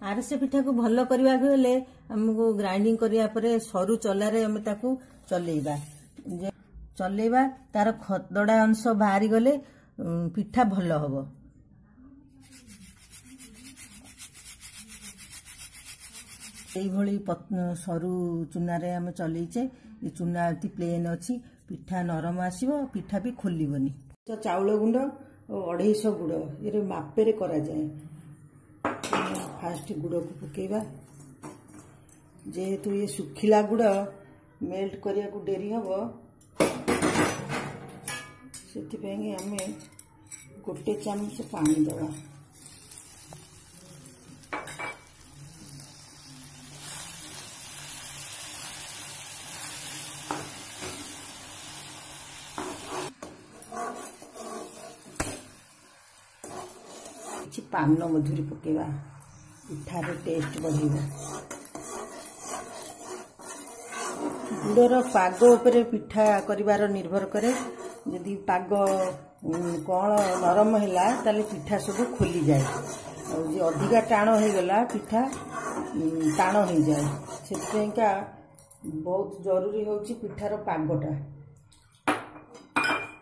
आरिसा पिठा को भल करने हेले हमको ग्राइंडिंग करिया परे सरू चलारे हम ताकू चलेबा चलेबा तार खदड़ा अंश बाहरी गले पिठा भल हबो। सरू चूना रे हम चलैचे ये चूना अति प्लेन अच्छी पिठा नरम आसीबो पिठा भी खोलिबनी। तो चाउल गुंड और 250 गुड़ ये मापेरे करा जाए। फास्ट गुड़ को पकेबा जेहेतु ये सुखिला गुड़ मेल्ट करिया को डेरी हबो से आमे गोटे चामच पानी दवा। पान मधुरी पकेबा पिठार टेस्ट बढ़ेगा। गुड़र पाग उपरे पिठा करिवार निर्भर करे। यदि पाग कौन नरम हैला ताले पिठा सब खोली जाए और जे अधिका टाण हो गला पिठा टाण हो जाए। सेका बहुत जरूरी होची पिठार पागटा।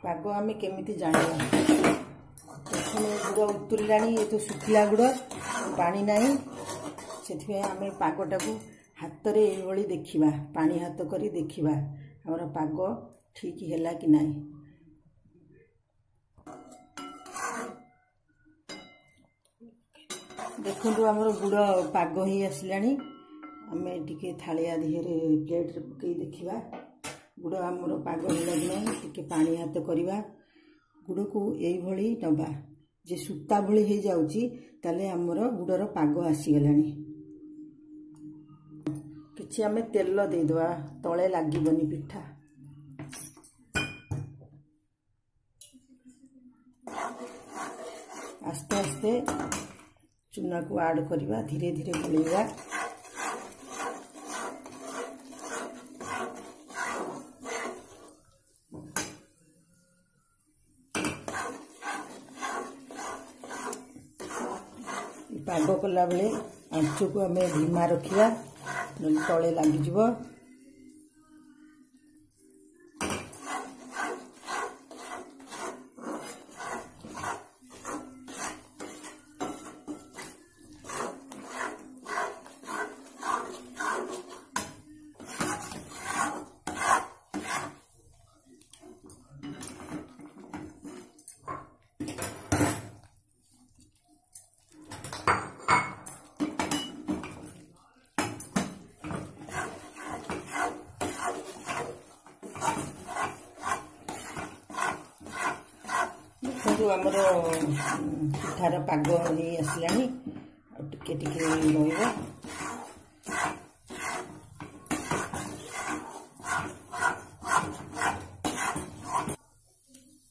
पाग आमे केमिति जानिबा गुड़ उतुला ये तो सुखिला गुड़ पानी नहीं से आम पागटा को हाथ रे ये देखा पानी हाथ करी देखा आमर पाग ठीक है कि नहीं। देखु आमर गुड़ पाग ही आसला आम टे थालिया दिहरे प्लेट पकई देखा गुड़ आमर पाग है कि नहीं टे पानी हाथ करवा गुड़ को यही नवा जे सूता भली हो जाउची ताले हमर गुड़र पाग आसीगलानी। किछि आमे तेल दे दवा तळे लागिबनी पिठा। आस्ते आस्ते चूना को ऐड करवा धीरे धीरे गोलेवा। पाग कला बेले आंच को आम धीमा रखा तले लगिज। आमर पिठार पाग नहीं आसला टिके रहा।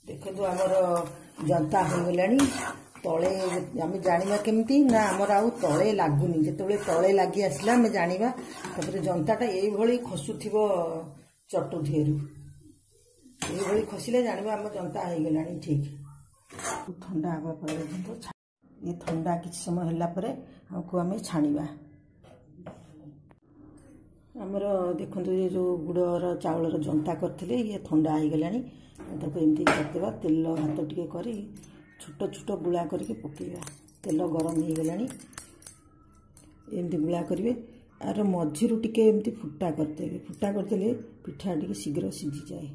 देखो आमर जंता हो गला तले आम जाना केमती ना आमर आउ तले लगुनि जो तले लगी आसला आम जाना जंताटा ये खसुव चटु ढेरू ये खसिले जाना आम जंता हो गला ठीक। ठंडा हवा पर ये ठंडा किसी समय होला परे हमको आम छाणीबा। आमर देखो ये जो गुड़र चाउलर जंता करथिले ये ठंडा हो गला एमती करदेवा तेल हाथ टिके करी छोट छोट गुला करके पकेबा। तेल गरम हो गला एमती गुला करेंगे आर मझिरू टिके एमती फुटा करदेवे। फुटा करदेले पिठा टिके शीघ्र सीझी जाए।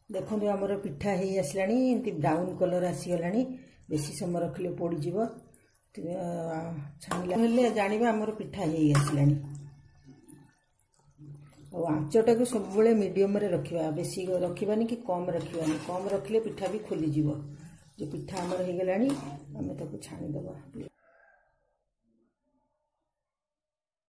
देखो आमर पिठा हो आसला एमती ब्राउन कलर आसीगला बेसी समय रखिले पोड़ीज छाणिले जाना आमर पिठा हो आसला। आंचटा को सब मीडियम रे रखा बेसी रखानी कि कम रखानी कम रखिले पिठा भी खोलीज जो पिठा आमर हो गला आम छाणीदबा।